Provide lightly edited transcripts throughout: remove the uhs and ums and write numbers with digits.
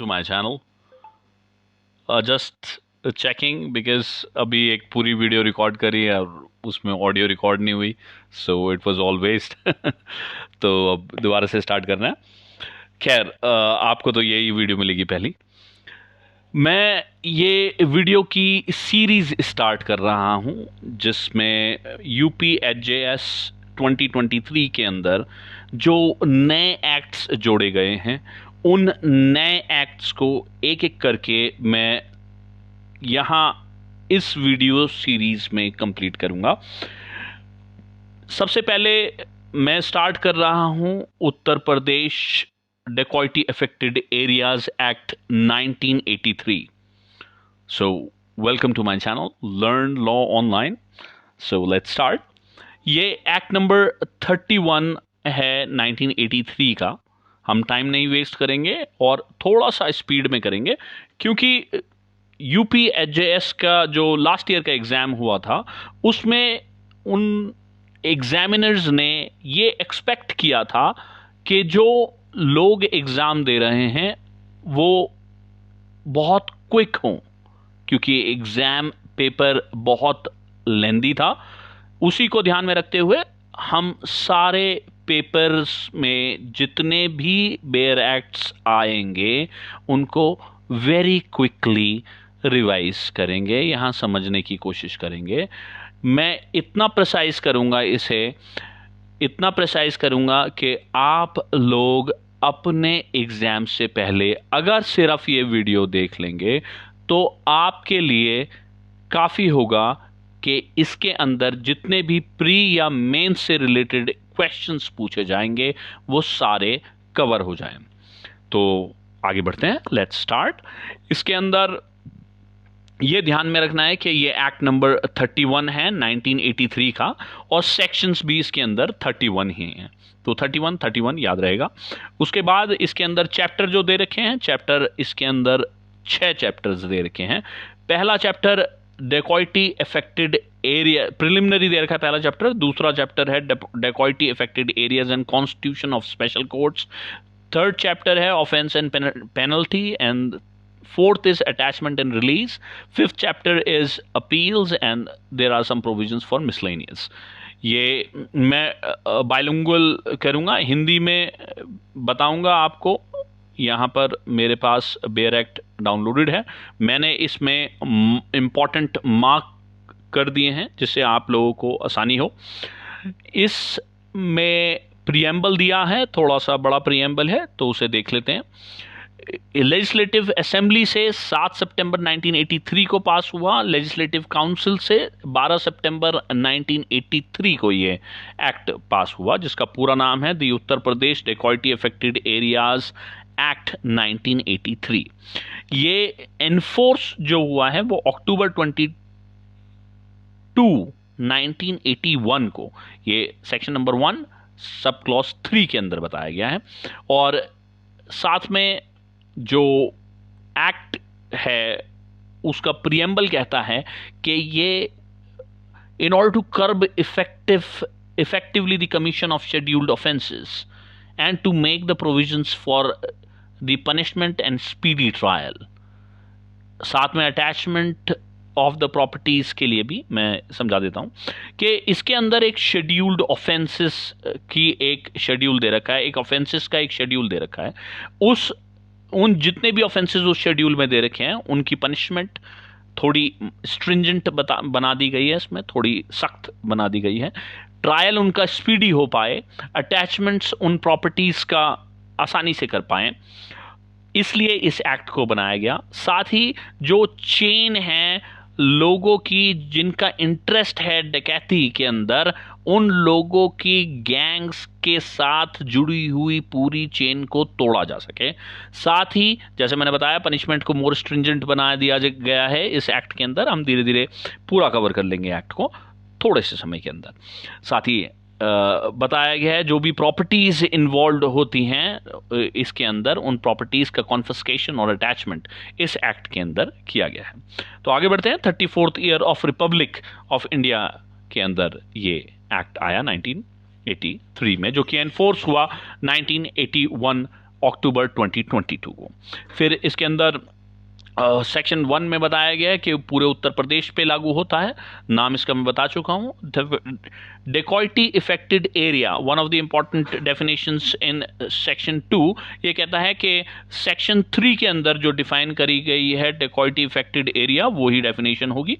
to my channel. Just checking because अभी एक पूरी वीडियो रिकॉर्ड करी है और उसमें ऑडियो रिकॉर्ड नहीं हुई, so it was all waste. तो अब दोबारा से स्टार्ट करना है। खैर, आपको तो यही वीडियो मिलेगी पहली। मैं ये वीडियो की सीरीज स्टार्ट कर रहा हूं जिसमें UPSJS 2023 के अंदर जो नए एक्ट्स जोड़े गए हैं उन नए एक्ट्स को एक एक करके मैं यहाँ इस वीडियो सीरीज में कंप्लीट करूंगा। सबसे पहले मैं स्टार्ट कर रहा हूं Uttar Pradesh dacoity affected areas act 1983। So welcome to my channel learn law online. So let's start. ये एक्ट नंबर 31 है 1983 का। हम टाइम नहीं वेस्ट करेंगे और थोड़ा सा स्पीड में करेंगे क्योंकि UPSJS का जो लास्ट ईयर का एग्जाम हुआ था उसमें उन एग्जामिनर्स ने ये एक्सपेक्ट किया था कि जो लोग एग्जाम दे रहे हैं वो बहुत क्विक हों, क्योंकि एग्जाम पेपर बहुत लेंदी था। उसी को ध्यान में रखते हुए हम सारे पेपर्स में जितने भी बेयर एक्ट्स आएंगे उनको वेरी क्विकली रिवाइज करेंगे, यहाँ समझने की कोशिश करेंगे। मैं इतना प्रिसाइज करूँगा कि आप लोग अपने एग्ज़ाम से पहले अगर सिर्फ ये वीडियो देख लेंगे तो आपके लिए काफ़ी होगा कि इसके अंदर जितने भी प्री या मेन से रिलेटेड क्वेश्चंस पूछे जाएंगे वो सारे कवर हो जाएं। तो आगे बढ़ते हैं, लेट्स स्टार्ट। इसके अंदर ये ध्यान में रखना है कि ये एक्ट नंबर 31 है 1983 का और सेक्शंस भी इसके अंदर 31 ही हैं, तो 31 याद रहेगा। उसके बाद इसके अंदर चैप्टर जो दे रखे हैं, चैप्टर इसके अंदर 6 चैप्टर्स दे रखे हैं। पहला chapter dacoity affected area preliminary दे रखा है पहला चैप्टर। दूसरा चैप्टर है dacoity affected areas and constitution of special courts. Third chapter है offence and penalty and fourth is attachment and release. Fifth chapter is appeals and there are some provisions for miscellaneous. ये मैं bilingual करूँगा, हिंदी में बताऊँगा आपको। यहाँ पर मेरे पास बेयर एक्ट डाउनलोडेड है, मैंने इसमें इम्पॉर्टेंट मार्क कर दिए हैं जिससे आप लोगों को आसानी हो। इसमें प्रीएम्बल दिया है, थोड़ा सा बड़ा प्रीएम्बल है तो उसे देख लेते हैं। लेजिस्लेटिव असेंबली से 7 सितंबर 1983 को पास हुआ, लेजिस्लेटिव काउंसिल से 12 सितंबर 1983 को ये एक्ट पास हुआ जिसका पूरा नाम है the Uttar Pradesh dacoity affected areas act 1983। ये एनफोर्स जो हुआ है वो अक्टूबर 22 1981 को, ये सेक्शन नंबर 1 सब क्लॉज 3 के अंदर बताया गया है। और साथ में जो एक्ट है उसका प्रीएम्बल कहता है कि ये in order to curb effectively the commission of scheduled offences and to make the provisions for the punishment and speedy trial. साथ में अटैचमेंट ऑफ द प्रॉपर्टीज के लिए भी मैं समझा देता हूं कि इसके अंदर एक शेड्यूल्ड ऑफेंसेस की एक शेड्यूल दे रखा है, एक ऑफेंसेस का एक शेड्यूल दे रखा है। उन जितने भी ऑफेंसेस उस शेड्यूल में दे रखे हैं उनकी पनिशमेंट थोड़ी स्ट्रिंजेंट बना दी गई है, इसमें थोड़ी सख्त बना दी गई है। ट्रायल उनका स्पीडी हो पाए, अटैचमेंट्स उन प्रॉपर्टीज का आसानी से कर पाए, इसलिए इस एक्ट को बनाया गया। साथ ही जो चेन है लोगों की जिनका इंटरेस्ट है डकैती के अंदर, उन लोगों की गैंग्स के साथ जुड़ी हुई पूरी चेन को तोड़ा जा सके। साथ ही जैसे मैंने बताया पनिशमेंट को मोर स्ट्रिंजेंट बना दिया गया है इस एक्ट के अंदर। हम धीरे धीरे पूरा कवर कर लेंगे एक्ट को थोड़े से समय के अंदर। साथ ही बताया गया है जो भी प्रॉपर्टीज इन्वॉल्व होती हैं इसके अंदर, उन प्रॉपर्टीज का कॉन्फिस्केशन और अटैचमेंट इस एक्ट के अंदर किया गया है। तो आगे बढ़ते हैं। 34th year of Republic of India के अंदर ये एक्ट आया 1983 में, जो कि एनफोर्स हुआ 1981 अक्टूबर 2022 को। फिर इसके अंदर सेक्शन 1 में बताया गया है कि पूरे उत्तर प्रदेश पे लागू होता है। नाम इसका मैं बता चुका हूँ। Dacoity affected area, one of the important definitions in section 2, ये कहता है कि सेक्शन 3 के अंदर जो डिफाइन करी गई है डेकॉइटी इफेक्टेड एरिया, वो ही डेफिनेशन होगी।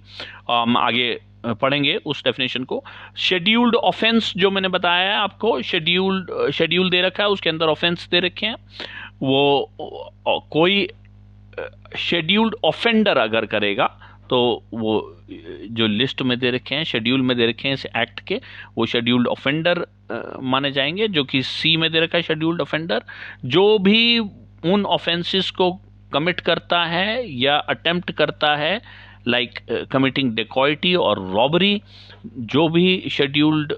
आगे पढ़ेंगे उस डेफिनेशन को। शेड्यूल्ड ऑफेंस जो मैंने बताया है आपको, शेड्यूल दे रखा है, उसके अंदर ऑफेंस दे रखे हैं। वो कोई शेड्यूल्ड ऑफेंडर अगर करेगा तो वो जो लिस्ट में दे रखे हैं, शेड्यूल में दे रखे हैं इस एक्ट के, वो शेड्यूल्ड ऑफेंडर माने जाएंगे, जो कि सी में दे रखा है शेड्यूल्ड ऑफेंडर। जो भी उन ऑफेंसेस को कमिट करता है या अटेम्प्ट करता है, लाइक कमिटिंग डेकॉइटी और रॉबरी, जो भी शेड्यूल्ड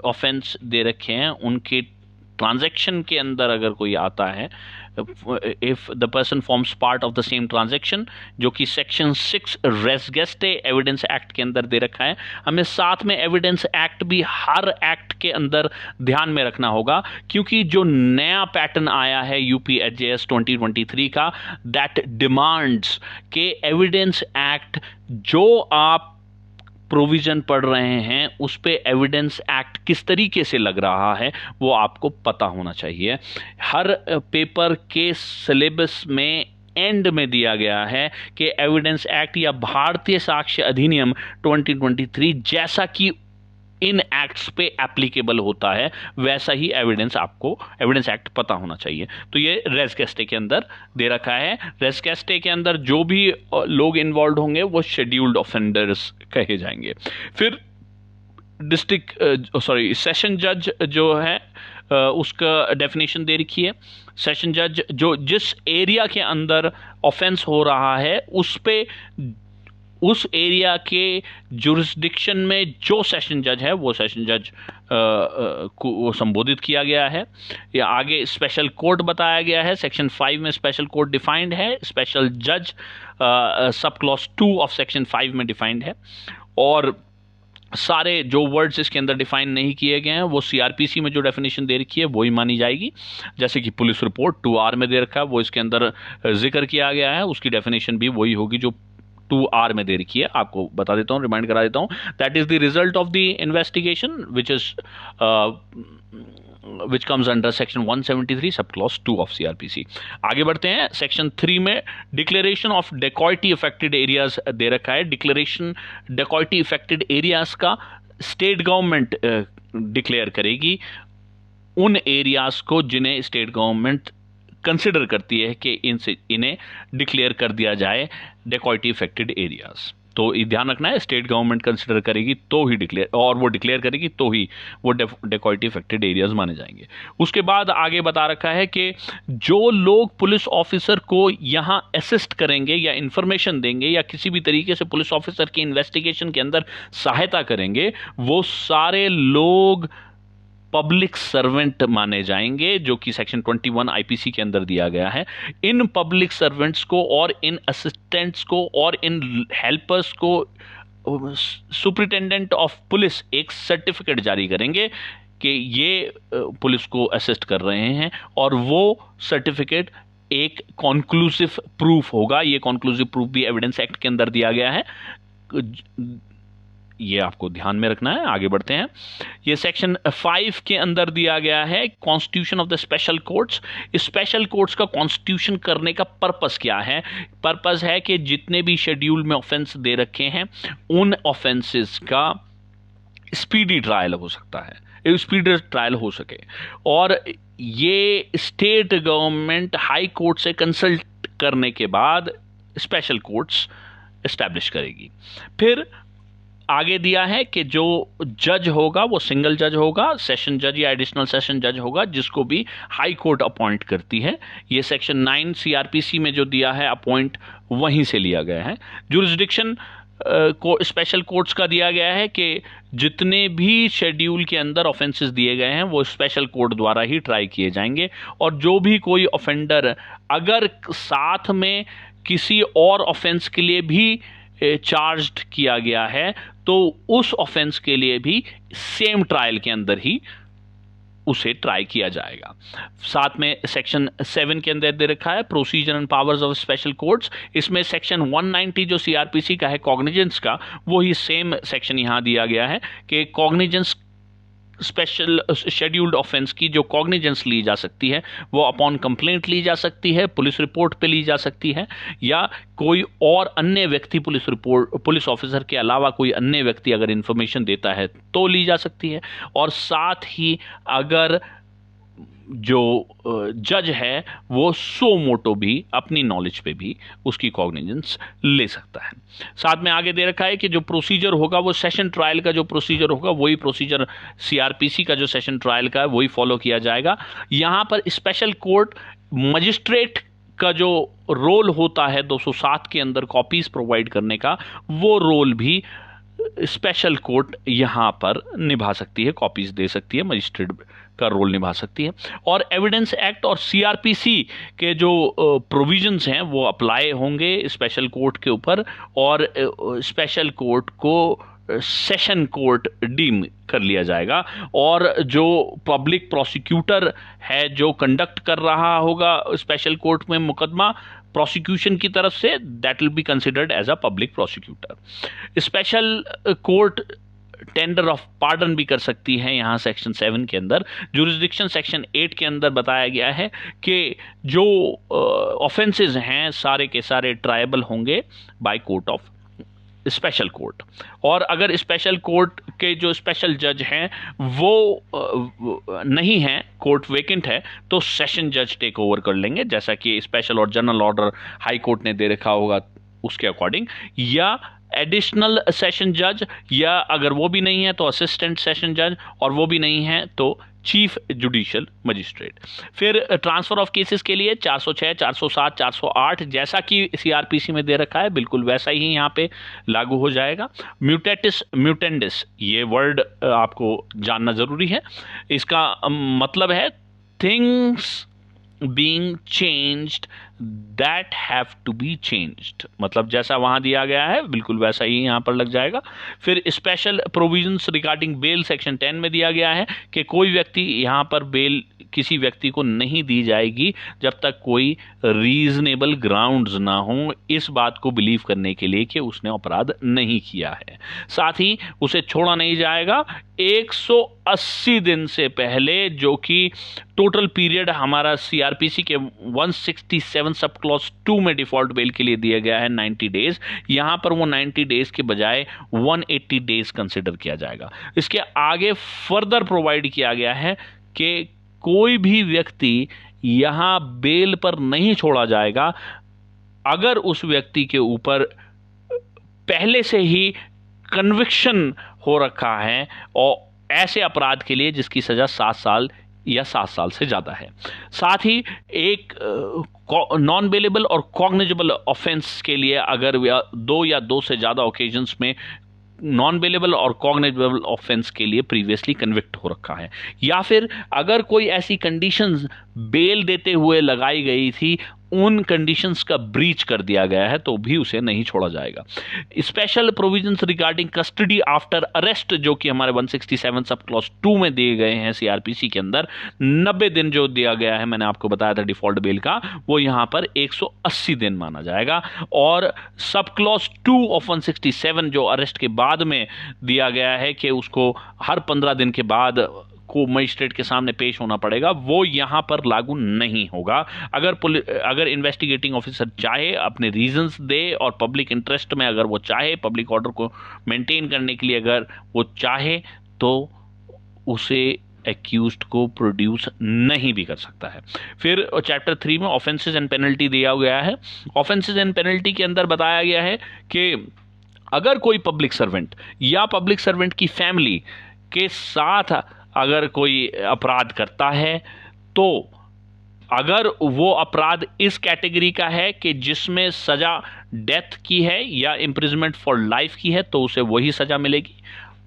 ऑफेंस दे रखे हैं उनके ट्रांजैक्शन के अंदर अगर कोई आता है, if the person forms part of the same transaction, जो कि सेक्शन 6 रेस गेस्टे एविडेंस एक्ट के अंदर दे रखा है। हमें साथ में एविडेंस एक्ट भी हर एक्ट के अंदर ध्यान में रखना होगा, क्योंकि जो नया पैटर्न आया है यूपी एचजेएस 2023 का, दैट डिमांड्स के एविडेंस एक्ट जो आप प्रोविजन पढ़ रहे हैं उस पे एविडेंस एक्ट किस तरीके से लग रहा है वो आपको पता होना चाहिए। हर पेपर के सिलेबस में एंड में दिया गया है कि एविडेंस एक्ट या भारतीय साक्ष्य अधिनियम 2023 जैसा कि इन एक्ट्स पे एप्लीकेबल होता है, वैसा ही एविडेंस एक्ट पता होना चाहिए। तो ये रेस गेस्टे के अंदर दे रखा है। रेस गेस्टे के अंदर जो भी लोग इन्वॉल्व होंगे वो शेड्यूल्ड ऑफेंडर्स कहे जाएंगे। फिर सेशन जज जो है उसका डेफिनेशन दे रखी है। सेशन जज जो जिस एरिया के अंदर ऑफेंस हो रहा है उस एरिया के जुरिस्डिक्शन में जो सेशन जज है वो सेशन जज को संबोधित किया गया है। या आगे स्पेशल कोर्ट बताया गया है। सेक्शन 5 में स्पेशल कोर्ट डिफाइंड है। स्पेशल जज सब क्लॉज 2 ऑफ सेक्शन 5 में डिफाइंड है। और सारे जो वर्ड्स इसके अंदर डिफाइन नहीं किए गए हैं वो सीआरपीसी में जो डेफिनेशन दे रखी है वही मानी जाएगी। जैसे कि पुलिस रिपोर्ट 2R में दे रखा है, वो इसके अंदर जिक्र किया गया है, उसकी डेफिनेशन भी वही होगी जो 2R में दे रखी है। आपको बता देता हूं, रिमाइंड करा देता हूं। That is the result of the investigation which comes under section 173 sub clause 2 of CrPC. आगे बढ़ते हैं। सेक्शन 3 में declaration of dacoity affected areas they रखा है। डिक्लेरेशन डेकॉइटी इफेक्टेड एरियाज का स्टेट गवर्नमेंट डिक्लेयर करेगी उन एरियाज को जिन्हें स्टेट गवर्नमेंट कंसिडर करती है कि इन्हें डिक्लेयर कर दिया जाए डेकॉइटी इफेक्टेड एरियाज। तो ये ध्यान रखना है, स्टेट गवर्नमेंट कंसिडर करेगी तो ही डिक्लेयर, और वो डिक्लेयर करेगी तो ही वो डेकॉइटी इफेक्टेड एरियाज माने जाएंगे। उसके बाद आगे बता रखा है कि जो लोग पुलिस ऑफिसर को यहाँ असिस्ट करेंगे या इंफॉर्मेशन देंगे या किसी भी तरीके से पुलिस ऑफिसर की इन्वेस्टिगेशन के अंदर सहायता करेंगे, वो सारे लोग पब्लिक सर्वेंट माने जाएंगे, जो कि सेक्शन 21 आईपीसी के अंदर दिया गया है। इन पब्लिक सर्वेंट्स को और इन असिस्टेंट्स को और इन हेल्पर्स को सुपरिटेंडेंट ऑफ पुलिस एक सर्टिफिकेट जारी करेंगे कि ये पुलिस को असिस्ट कर रहे हैं, और वो सर्टिफिकेट एक कॉन्क्लूसिव प्रूफ होगा। ये कॉन्क्लूसिव प्रूफ भी एविडेंस एक्ट के अंदर दिया गया है, ये आपको ध्यान में रखना है। आगे बढ़ते हैं। ये सेक्शन 5 के अंदर दिया गया है constitution of the special courts. Special courts का कॉन्स्टिट्यूशन करने का पर्पस क्या है? पर्पस है कि जितने भी शेड्यूल में ऑफेंस दे रखे हैं उन ऑफेंसेस का स्पीडी ट्रायल हो सकता है, स्पीडी ट्रायल हो सके, और ये स्टेट गवर्नमेंट हाई कोर्ट से कंसल्ट करने के बाद स्पेशल कोर्ट्स एस्टैब्लिश करेगी। फिर आगे दिया है कि जो जज होगा वो सिंगल जज होगा, सेशन जज या एडिशनल सेशन जज होगा, जिसको भी हाई कोर्ट अपॉइंट करती है। ये सेक्शन 9 सीआरपीसी में जो दिया है अपॉइंट वहीं से लिया गया है। जुरिस्डिक्शन को स्पेशल कोर्ट्स का दिया गया है कि जितने भी शेड्यूल के अंदर ऑफेंसेस दिए गए हैं वो स्पेशल कोर्ट द्वारा ही ट्राई किए जाएंगे, और जो भी कोई ऑफेंडर अगर साथ में किसी और ऑफेंस के लिए भी चार्ज्ड किया गया है तो उस ऑफेंस के लिए भी सेम ट्रायल के अंदर ही उसे ट्राई किया जाएगा। साथ में सेक्शन 7 के अंदर दे रखा है procedure and powers of special courts. इसमें सेक्शन 190 जो सीआरपीसी का है कॉग्निजेंस का, वही सेम सेक्शन यहां दिया गया है कि कॉग्निजेंस स्पेशल शेड्यूल्ड ऑफेंस की जो कॉग्निजेंस ली जा सकती है वो अपॉन कंप्लेंट ली जा सकती है, पुलिस रिपोर्ट पे ली जा सकती है, या कोई और अन्य व्यक्ति पुलिस ऑफिसर के अलावा कोई अन्य व्यक्ति अगर इंफॉर्मेशन देता है तो ली जा सकती है। और साथ ही अगर जो जज है वो सो मोटो भी अपनी नॉलेज पे भी उसकी कॉग्निजेंस ले सकता है। साथ में आगे दे रखा है कि जो प्रोसीजर होगा वो सेशन ट्रायल का जो प्रोसीजर होगा वही प्रोसीजर सीआरपीसी का जो सेशन ट्रायल का है वही फॉलो किया जाएगा। यहां पर स्पेशल कोर्ट मजिस्ट्रेट का जो रोल होता है 207 के अंदर कॉपीज प्रोवाइड करने का, वो रोल भी स्पेशल कोर्ट यहां पर निभा सकती है, कॉपीज दे सकती है, मजिस्ट्रेट का रोल निभा सकती है। और एविडेंस एक्ट और सीआरपीसी के जो प्रोविजंस हैं वो अप्लाई होंगे स्पेशल कोर्ट के ऊपर, और स्पेशल कोर्ट को सेशन कोर्ट डीम कर लिया जाएगा। और जो पब्लिक प्रोसिक्यूटर है जो कंडक्ट कर रहा होगा स्पेशल कोर्ट में मुकदमा प्रोसिक्यूशन की तरफ से, that will be considered as a public prosecutor. Special court tender of pardon भी कर सकती है यहां सेक्शन 7 के अंदर। जुरिस्डिक्शन सेक्शन 8 के अंदर बताया गया है कि जो ऑफेंसेस हैं सारे के सारे ट्रायबल होंगे by court of special court. और अगर स्पेशल कोर्ट के जो स्पेशल जज हैं वो नहीं हैं, कोर्ट वेकेंट है, तो सेशन जज टेक ओवर कर लेंगे, जैसा कि स्पेशल और जनरल ऑर्डर हाई कोर्ट ने दे रखा होगा उसके अकॉर्डिंग, या एडिशनल सेशन जज, या अगर वो भी नहीं है तो असिस्टेंट सेशन जज, और वो भी नहीं है तो चीफ जुडिशियल मजिस्ट्रेट। फिर ट्रांसफर ऑफ केसेस के लिए 406, 407, 408 जैसा कि सीआरपीसी में दे रखा है बिल्कुल वैसा ही यहाँ पे लागू हो जाएगा। म्यूटेटिस म्यूटेंडिस ये वर्ड आपको जानना जरूरी है। इसका मतलब है things being changed that have to be changed, मतलब जैसा वहां दिया गया है बिल्कुल वैसा ही यहां पर लग जाएगा। फिर special provisions regarding bail section 10 में दिया गया है कि कोई व्यक्ति यहां पर बेल किसी व्यक्ति को नहीं दी जाएगी जब तक कोई रीजनेबल ग्राउंड्स ना हो इस बात को बिलीव करने के लिए कि उसने अपराध नहीं किया है। साथ ही उसे छोड़ा नहीं जाएगा 180 दिन से पहले, जो कि टोटल पीरियड हमारा सीआरपीसी के 167 सब क्लॉज 2 में डिफॉल्ट बेल के लिए दिया गया है 90 डेज। यहां पर वो 90 डेज के बजाय 180 डेज कंसिडर किया जाएगा। इसके आगे फर्दर प्रोवाइड किया गया है कि कोई भी व्यक्ति यहां बेल पर नहीं छोड़ा जाएगा अगर उस व्यक्ति के ऊपर पहले से ही कन्विक्शन हो रखा है और ऐसे अपराध के लिए जिसकी सजा 7 साल या 7 साल से ज्यादा है। साथ ही एक नॉन बेलेबल और कॉग्निजेबल ऑफेंस के लिए अगर 2 या 2 से ज्यादा ओकेजन्स में नॉन बेलेबल और कॉग्निजेबल ऑफेंस के लिए प्रीवियसली कन्विक्ट हो रखा है, या फिर अगर कोई ऐसी कंडीशंस बेल देते हुए लगाई गई थी उन कंडीशंस का ब्रीच कर दिया गया है तो भी उसे नहीं छोड़ा जाएगा। Special provisions regarding custody after arrest जो कि हमारे 167 सब क्लॉज 2 में दिए गए हैं सीआरपीसी के अंदर, 90 दिन जो दिया गया है मैंने आपको बताया था डिफॉल्ट बेल का, वो यहां पर 180 दिन माना जाएगा। और सब क्लॉज 2 ऑफ 167 जो अरेस्ट के बाद में दिया गया है कि उसको हर 15 दिन के बाद को मजिस्ट्रेट के सामने पेश होना पड़ेगा, वो यहां पर लागू नहीं होगा। अगर इन्वेस्टिगेटिंग ऑफिसर चाहे अपने रीजंस दे और पब्लिक इंटरेस्ट में अगर वो चाहे पब्लिक ऑर्डर को मेंटेन करने के लिए अगर वो चाहे तो उसे एक्यूज्ड को प्रोड्यूस नहीं भी कर सकता है। फिर चैप्टर 3 में ऑफेंसेस एंड पेनल्टी दिया गया है। ऑफेंसेस एंड पेनल्टी के अंदर बताया गया है कि अगर कोई पब्लिक सर्वेंट या पब्लिक सर्वेंट की फैमिली के साथ अगर कोई अपराध करता है तो अगर वो अपराध इस कैटेगरी का है कि जिसमें सजा डेथ की है या इम्प्रिजमेंट फॉर लाइफ की है तो उसे वही सजा मिलेगी,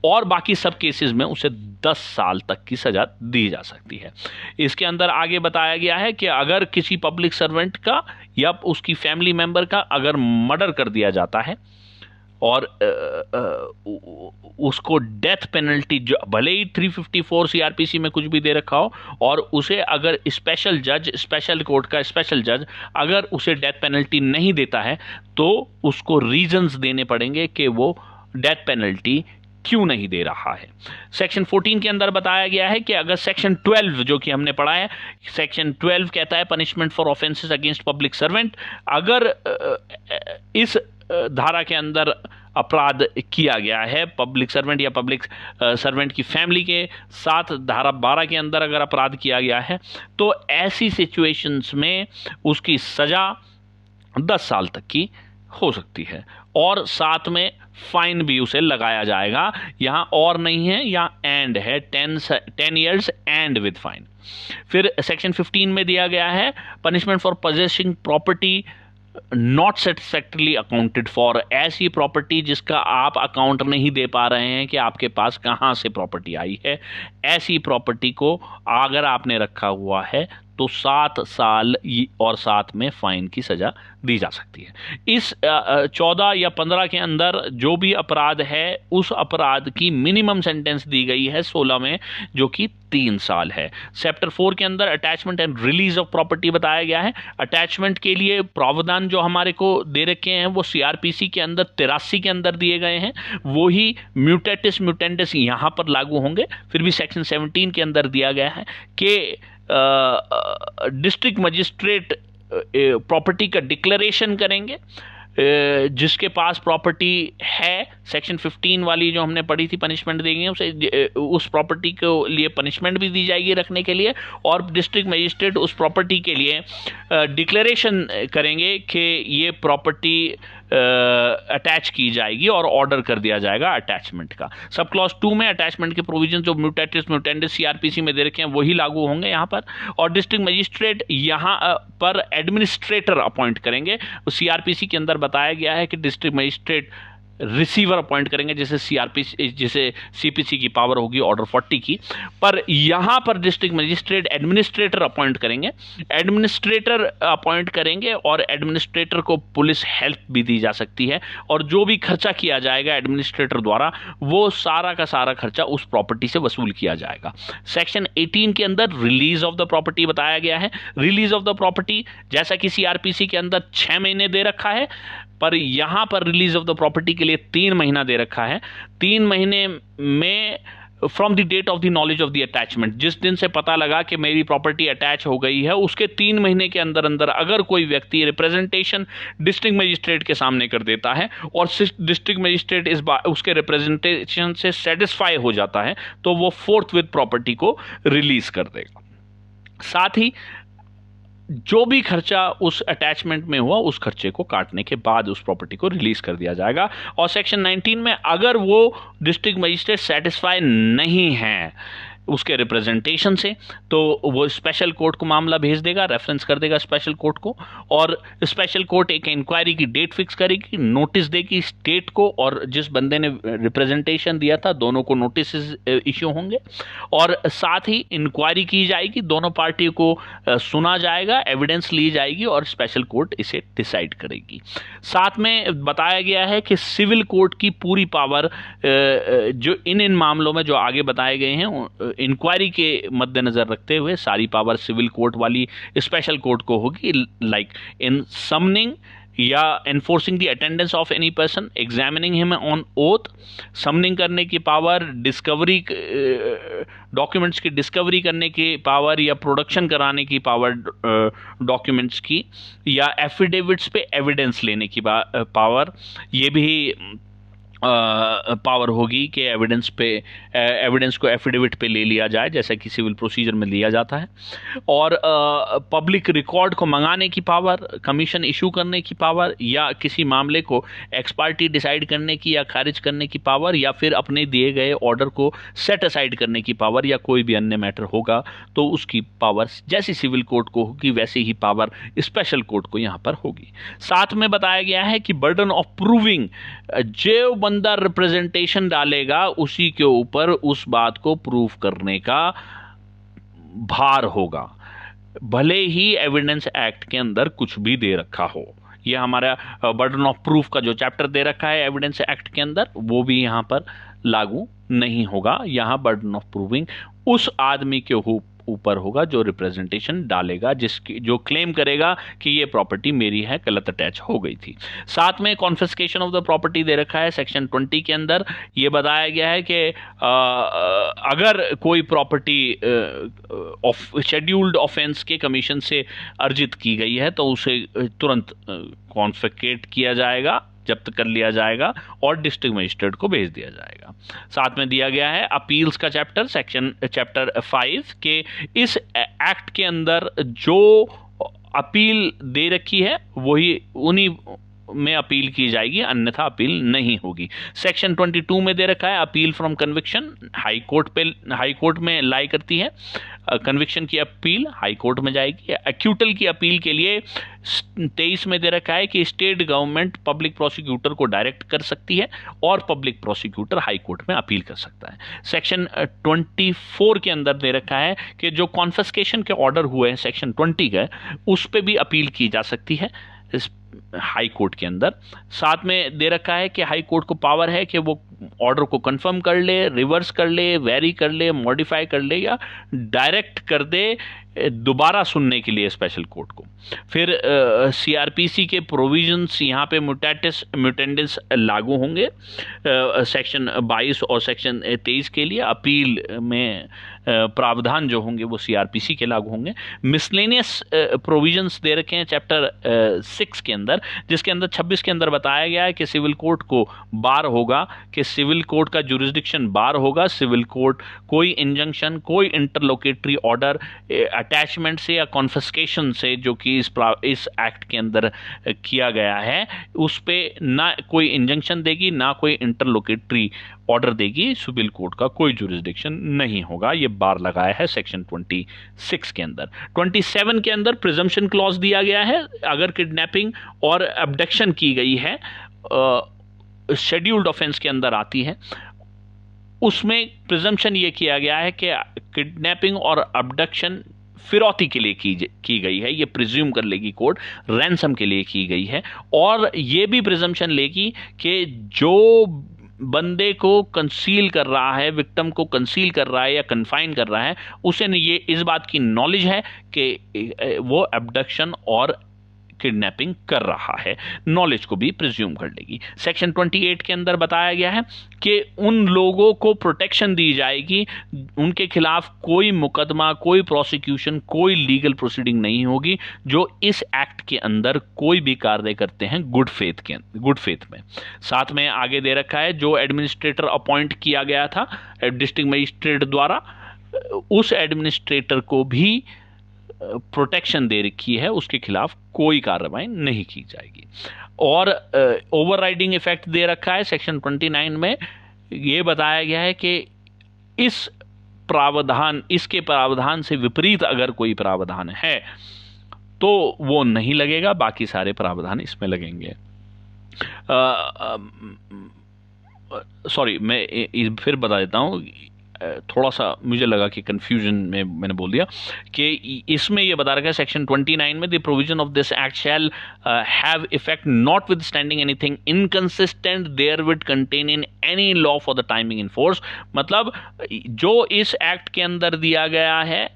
और बाकी सब केसेस में उसे 10 साल तक की सजा दी जा सकती है। इसके अंदर आगे बताया गया है कि अगर किसी पब्लिक सर्वेंट का या उसकी फैमिली मेंबर का अगर मर्डर कर दिया जाता है और उसको डेथ पेनल्टी, जो भले ही 354 सीआरपीसी में कुछ भी दे रखा हो, और उसे अगर स्पेशल जज, स्पेशल कोर्ट का स्पेशल जज अगर उसे डेथ पेनल्टी नहीं देता है तो उसको रीजंस देने पड़ेंगे कि वो डेथ पेनल्टी क्यों नहीं दे रहा है। सेक्शन 14 के अंदर बताया गया है कि अगर सेक्शन 12 जो कि हमने पढ़ा है, सेक्शन 12 कहता है punishment for offences against public servant, अगर इस धारा के अंदर अपराध किया गया है पब्लिक सर्वेंट या पब्लिक सर्वेंट की फैमिली के साथ, धारा 12 के अंदर अगर अपराध किया गया है तो ऐसी सिचुएशंस में उसकी सजा 10 साल तक की हो सकती है और साथ में फाइन भी उसे लगाया जाएगा। यहां और नहीं है, यहां एंड है, 10 ईयर्स एंड विद फाइन। फिर सेक्शन 15 में दिया गया है punishment for possessing property not satisfactorily accounted for, ऐसी प्रॉपर्टी जिसका आप अकाउंट नहीं दे पा रहे हैं कि आपके पास कहां से प्रॉपर्टी आई है, ऐसी प्रॉपर्टी को अगर आपने रखा हुआ है तो 7 साल और साथ में फाइन की सजा दी जा सकती है। इस 14 या 15 के अंदर जो भी अपराध है उस अपराध की मिनिमम सेंटेंस दी गई है 16 में, जो कि 3 साल है। चैप्टर 4 के अंदर attachment and release of property बताया गया है। अटैचमेंट के लिए प्रावधान जो हमारे को दे रखे हैं वो सीआरपीसी के अंदर 83 के अंदर दिए गए हैं, वो ही म्यूटेटिस म्यूटेंटिस यहां पर लागू होंगे। फिर भी सेक्शन 17 के अंदर दिया गया है कि डिस्ट्रिक्ट मजिस्ट्रेट प्रॉपर्टी का डिक्लेरेशन करेंगे, जिसके पास प्रॉपर्टी है, सेक्शन 15 वाली जो हमने पढ़ी थी पनिशमेंट देंगे उसे, उस प्रॉपर्टी को लिए पनिशमेंट भी दी जाएगी रखने के लिए, और डिस्ट्रिक्ट मजिस्ट्रेट उस प्रॉपर्टी के लिए डिक्लेरेशन करेंगे कि ये प्रॉपर्टी अटैच की जाएगी और ऑर्डर कर दिया जाएगा अटैचमेंट का। सब क्लॉज 2 में अटैचमेंट के प्रोविजन जो म्यूटेटिस म्यूटेंटिस सीआरपीसी में दे रखे हैं वही लागू होंगे यहाँ पर, और डिस्ट्रिक्ट मजिस्ट्रेट यहाँ पर एडमिनिस्ट्रेटर अपॉइंट करेंगे। सीआरपीसी के अंदर बताया गया है कि डिस्ट्रिक्ट मजिस्ट्रेट रिसीवर अपॉइंट करेंगे, जैसे सीआरपीसी, जैसे सीपीसी की पावर होगी ऑर्डर 40 की, पर यहां पर डिस्ट्रिक्ट मजिस्ट्रेट एडमिनिस्ट्रेटर अपॉइंट करेंगे। एडमिनिस्ट्रेटर अपॉइंट करेंगे और एडमिनिस्ट्रेटर को पुलिस हेल्प भी दी जा सकती है, और जो भी खर्चा किया जाएगा एडमिनिस्ट्रेटर द्वारा वो सारा का सारा खर्चा उस प्रॉपर्टी से वसूल किया जाएगा। सेक्शन 18 के अंदर रिलीज ऑफ द प्रॉपर्टी बताया गया है। रिलीज ऑफ द प्रॉपर्टी जैसा कि सीआरपीसी के अंदर 6 महीने दे रखा है, पर यहां पर रिलीज ऑफ द प्रॉपर्टी के लिए 3 महीना दे रखा है। 3 महीने में from the date of the knowledge of the attachment, जिस दिन से पता लगा कि मेरी प्रॉपर्टी अटैच हो गई है उसके 3 महीने के अंदर अंदर अगर कोई व्यक्ति रिप्रेजेंटेशन डिस्ट्रिक्ट मजिस्ट्रेट के सामने कर देता है और डिस्ट्रिक्ट मजिस्ट्रेट इस बार उसके रिप्रेजेंटेशन से सेटिस्फाई हो जाता है तो वो फोर्थ विद प्रॉपर्टी को रिलीज कर देगा। साथ ही जो भी खर्चा उस अटैचमेंट में हुआ उस खर्चे को काटने के बाद उस प्रॉपर्टी को रिलीज कर दिया जाएगा। और सेक्शन 19 में अगर वो डिस्ट्रिक्ट मजिस्ट्रेट सेटिस्फाई नहीं है उसके रिप्रेजेंटेशन से तो वो स्पेशल कोर्ट को मामला भेज देगा, रेफरेंस कर देगा स्पेशल कोर्ट को, और स्पेशल कोर्ट एक इंक्वायरी की डेट फिक्स करेगी, नोटिस देगी स्टेट को और जिस बंदे ने रिप्रेजेंटेशन दिया था दोनों को नोटिस इश्यू होंगे, और साथ ही इंक्वायरी की जाएगी, दोनों पार्टी को सुना जाएगा, एविडेंस ली जाएगी और स्पेशल कोर्ट इसे डिसाइड करेगी। साथ में बताया गया है कि सिविल कोर्ट की पूरी पावर जो इन मामलों में जो आगे बताए गए हैं इंक्वायरी के मद्देनजर रखते हुए सारी पावर सिविल कोर्ट वाली स्पेशल कोर्ट को होगी, लाइक इन समनिंग या enforcing the attendance of any person, examining him on oath, summoning करने की पावर, डिस्कवरी डॉक्यूमेंट्स की डिस्कवरी करने की पावर या प्रोडक्शन कराने की पावर डॉक्यूमेंट्स की, या एफिडेविट्स पे एविडेंस लेने की पावर, ये भी पावर होगी कि एविडेंस को एफिडेविट पे ले लिया जाए जैसा कि सिविल प्रोसीजर में लिया जाता है, और पब्लिक रिकॉर्ड को मंगाने की पावर, कमीशन इशू करने की पावर, या किसी मामले को एक्स पार्टी डिसाइड करने की या खारिज करने की पावर, या फिर अपने दिए गए ऑर्डर को सेट असाइड करने की पावर, या कोई भी अन्य मैटर होगा तो उसकी पावर जैसी सिविल कोर्ट को होगी वैसे ही पावर स्पेशल कोर्ट को यहाँ पर होगी। साथ में बताया गया है कि बर्डन ऑफ प्रूविंग, जो बंदा रिप्रेजेंटेशन डालेगा उसी के ऊपर उस बात को प्रूव करने का भार होगा, भले ही एविडेंस एक्ट के अंदर कुछ भी दे रखा हो। ये हमारा बर्डन ऑफ प्रूफ का जो चैप्टर दे रखा है एविडेंस एक्ट के अंदर, वो भी यहाँ पर लागू नहीं होगा। यहाँ बर्डन ऑफ प्रूविंग उस आदमी के ऊपर होगा जो रिप्रेजेंटेशन डालेगा, जिसकी जो क्लेम करेगा कि ये प्रॉपर्टी मेरी है, गलत अटैच हो गई थी। साथ में कॉन्फिस्केशन ऑफ द प्रॉपर्टी दे रखा है सेक्शन 20 के अंदर। ये बताया गया है कि अगर कोई प्रॉपर्टी शेड्यूल्ड ऑफेंस के कमीशन से अर्जित की गई है तो उसे तुरंत कॉन्फिस्केट किया जाएगा, जब्त कर लिया जाएगा और डिस्ट्रिक्ट मजिस्ट्रेट को भेज दिया जाएगा। साथ में दिया गया है अपील्स का चैप्टर, चैप्टर 5 के इस एक्ट के अंदर जो अपील दे रखी है वही उन्हीं में अपील की जाएगी, अन्यथा अपील नहीं होगी। सेक्शन 22 में दे रखा है appeal from conviction, high court में लाई करती है। कन्विक्शन की अपील हाई कोर्ट में जाएगी। एक्यूटल की अपील के लिए 23 में दे रखा है कि स्टेट गवर्नमेंट पब्लिक प्रोसिक्यूटर को डायरेक्ट कर सकती है और पब्लिक प्रोसिक्यूटर हाई कोर्ट में अपील कर सकता है। सेक्शन 24 के अंदर दे रखा है कि जो कॉन्फिस्केशन के ऑर्डर हुए हैं सेक्शन 20 के, उस पर भी अपील की जा सकती है इस हाई कोर्ट के अंदर। साथ में दे रखा है कि हाई कोर्ट को पावर है कि वो ऑर्डर को कंफर्म कर ले, रिवर्स कर ले, वेरी कर ले, मॉडिफाई कर ले या डायरेक्ट कर दे दोबारा सुनने के लिए स्पेशल कोर्ट को। फिर सीआरपीसी के प्रोविजंस यहाँ पे म्यूटेंडिस लागू होंगे सेक्शन 22 और सेक्शन 23 के लिए। अपील में प्रावधान जो होंगे वो सीआरपीसी के लागू होंगे। मिसलेनियस प्रोविजंस दे रखे हैं चैप्टर 6 के अंदर, जिसके अंदर 26 के अंदर बताया गया है कि सिविल कोर्ट को बार होगा, कि सिविल कोर्ट का जुरिस्डिक्शन बार होगा। सिविल कोर्ट कोई इंजंक्शन, कोई इंटरलोकेटरी ऑर्डर अटैचमेंट से या कॉन्फिस्केशन से जो कि इस एक्ट के अंदर किया गया है, उस पे ना कोई इंजंक्शन देगी ना कोई इंटरलोकेटरी ऑर्डर देगी, सिविल कोर्ट का कोई जुरिस्डिक्शन नहीं होगा। ये बार लगाया है सेक्शन 26 के अंदर। 27 के अंदर प्रिजम्पशन क्लॉज दिया गया है। अगर किडनैपिंग और अबडक्शन की गई है, शेड्यूल्ड ऑफेंस के अंदर आती है, उसमें प्रिजम्पशन ये किया गया है कि किडनैपिंग और अबडक्शन फिरौती के लिए की गई है, ये प्रिज्यूम कर लेगी कोर्ट, रैंसम के लिए की गई है। और ये भी प्रिजम्पशन लेगी कि जो बंदे को कंसील कर रहा है, विक्टिम को कंसील कर रहा है या कन्फाइन कर रहा है, उसे ये इस बात की नॉलेज है कि वो अबडक्शन और किडनैपिंग कर रहा है, नॉलेज को भी प्रिज्यूम कर लेगी। सेक्शन 28 के अंदर बताया गया है कि उन लोगों को प्रोटेक्शन दी जाएगी, उनके खिलाफ कोई मुकदमा, कोई प्रोसिक्यूशन, कोई लीगल प्रोसीडिंग नहीं होगी जो इस एक्ट के अंदर कोई भी कार्य करते हैं गुड फेथ में। साथ में आगे दे रखा है जो एडमिनिस्ट्रेटर अपॉइंट किया गया था डिस्ट्रिक्ट मजिस्ट्रेट द्वारा, उस एडमिनिस्ट्रेटर को भी प्रोटेक्शन दे रखी है, उसके खिलाफ कोई कार्रवाई नहीं की जाएगी। और ओवरराइडिंग इफेक्ट दे रखा है सेक्शन 29 में। यह बताया गया है कि इसके प्रावधान से विपरीत अगर कोई प्रावधान है तो वो नहीं लगेगा, बाकी सारे प्रावधान इसमें लगेंगे। सॉरी, मैं फिर बता देता हूँ, थोड़ा सा मुझे लगा कि कंफ्यूजन में मैंने बोल दिया कि इसमें यह बता रखा है सेक्शन 29 में, the provision of this act shall have effect notwithstanding anything inconsistent therewith contain in any law for the timing in force. मतलब जो इस एक्ट के अंदर दिया गया है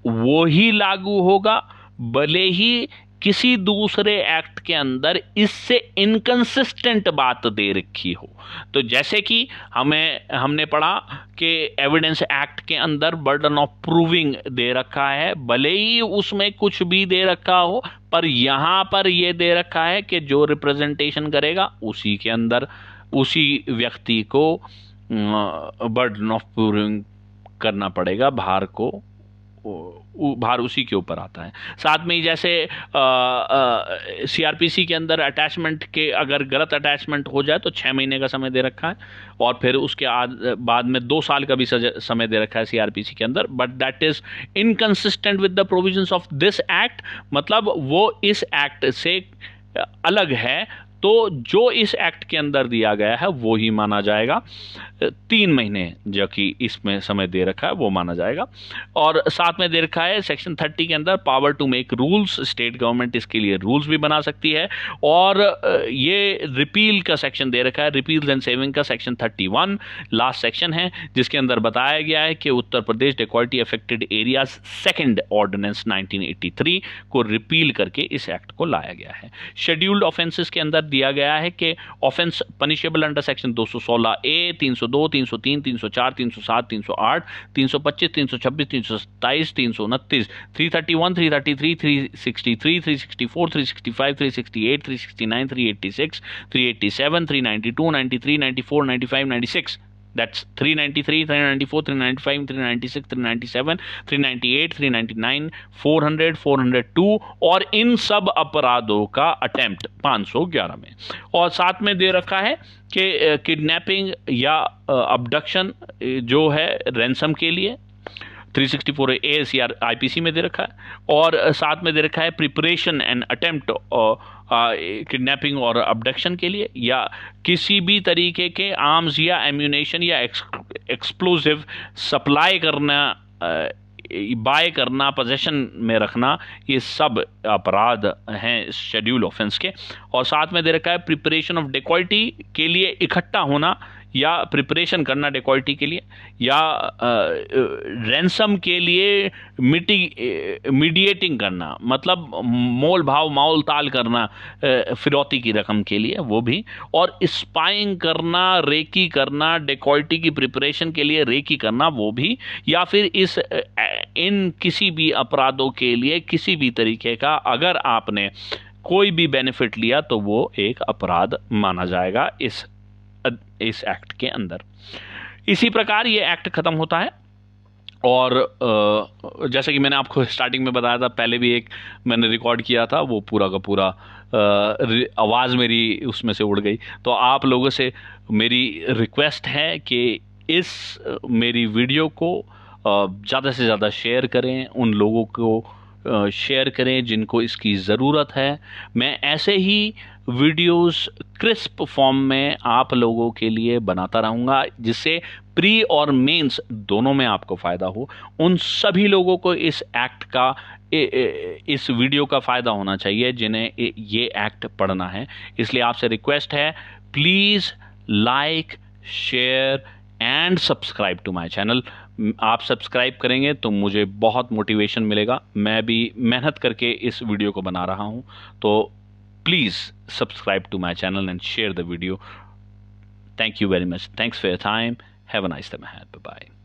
वो ही लागू होगा, भले ही किसी दूसरे एक्ट के अंदर इससे इनकंसिस्टेंट बात दे रखी हो। तो जैसे कि हमने पढ़ा कि एविडेंस एक्ट के अंदर बर्डन ऑफ प्रूविंग दे रखा है, भले ही उसमें कुछ भी दे रखा हो, पर यहां पर यह दे रखा है कि जो रिप्रेजेंटेशन करेगा उसी के अंदर उसी व्यक्ति को बर्डन ऑफ प्रूविंग करना पड़ेगा, भार उसी के ऊपर आता है। साथ में ही जैसे सीआरपीसी के अंदर अटैचमेंट के अगर गलत अटैचमेंट हो जाए तो 6 महीने का समय दे रखा है, और फिर उसके बाद में 2 साल का भी समय दे रखा है सीआरपीसी के अंदर। But that is inconsistent with the provisions of this act, मतलब वो इस एक्ट से अलग है, तो जो इस एक्ट के अंदर दिया गया है वो ही माना जाएगा। 3 महीने जो कि इसमें समय दे रखा है वो माना जाएगा। और साथ में दे रखा है सेक्शन 30 के अंदर power to make rules, state government इसके लिए रूल्स भी बना सकती है। और ये रिपील का सेक्शन दे रखा है, रिपील एंड सेविंग का सेक्शन 31 लास्ट सेक्शन है, जिसके अंदर बताया गया है कि Uttar Pradesh डेकॉल्टी affected areas second ordinance 1983 को रिपील करके इस एक्ट को लाया गया है। शेड्यूल्ड ऑफेंसेस के अंदर दिया गया है कि offence punishable under section 216 A, 302, 303, 304, 307, 308, 325, 326, 327, 329, 331, 333, 363, 364, 365, 368, 369, 386, 387, 392, 93, 94, 95, 96, that's 393, 394, 395, 396, 397, 398, 399, 400, 402 और इन सब अपराधों का अटेम्प्ट 511 में। और साथ में दे रखा है कि किडनैपिंग या अबडक्शन जो है रैंसम के लिए 364 ASCR IPC में दे रखा है। और साथ में दे रखा है प्रिपरेशन एंड अटेम्प्ट किडनैपिंग और अबडक्शन के लिए, या किसी भी तरीके के आर्म्स या एम्यूनेशन या एक्सप्लोजिव सप्लाई करना, बाय करना, पोजेशन में रखना, ये सब अपराध हैं शेड्यूल ऑफेंस के। और साथ में दे रखा है प्रिपरेशन ऑफ डेकॉल्टी के लिए इकट्ठा होना या प्रिपरेशन करना डेकॉल्टी के लिए, या रैंसम के लिए मीडिएटिंग करना, मतलब मोल भाव माल ताल करना फिरौती की रकम के लिए वो भी, और स्पाइंग करना, रेकी करना, डेकॉल्टी की प्रिपरेशन के लिए रेकी करना वो भी, या फिर इन किसी भी अपराधों के लिए किसी भी तरीके का अगर आपने कोई भी बेनिफिट लिया तो वो एक अपराध माना जाएगा इस एक्ट के अंदर। इसी प्रकार ये एक्ट खत्म होता है। और जैसे कि मैंने आपको स्टार्टिंग में बताया था, पहले भी एक मैंने रिकॉर्ड किया था, वो पूरा का पूरा आवाज़ मेरी उसमें से उड़ गई। तो आप लोगों से मेरी रिक्वेस्ट है कि इस मेरी वीडियो को ज़्यादा से ज़्यादा शेयर करें, उन लोगों को शेयर करें जिनको इसकी ज़रूरत है। मैं ऐसे ही वीडियोस क्रिस्प फॉर्म में आप लोगों के लिए बनाता रहूँगा, जिससे प्री और मेंस दोनों में आपको फ़ायदा हो। उन सभी लोगों को इस एक्ट का, इस वीडियो का फ़ायदा होना चाहिए जिन्हें ये एक्ट पढ़ना है। इसलिए आपसे रिक्वेस्ट है, please like, share and subscribe to my channel. आप सब्सक्राइब करेंगे तो मुझे बहुत मोटिवेशन मिलेगा। मैं भी मेहनत करके इस वीडियो को बना रहा हूँ, तो please subscribe to my channel and share the video. Thank you very much. Thanks for your time. Have a nice time ahead. Bye-bye.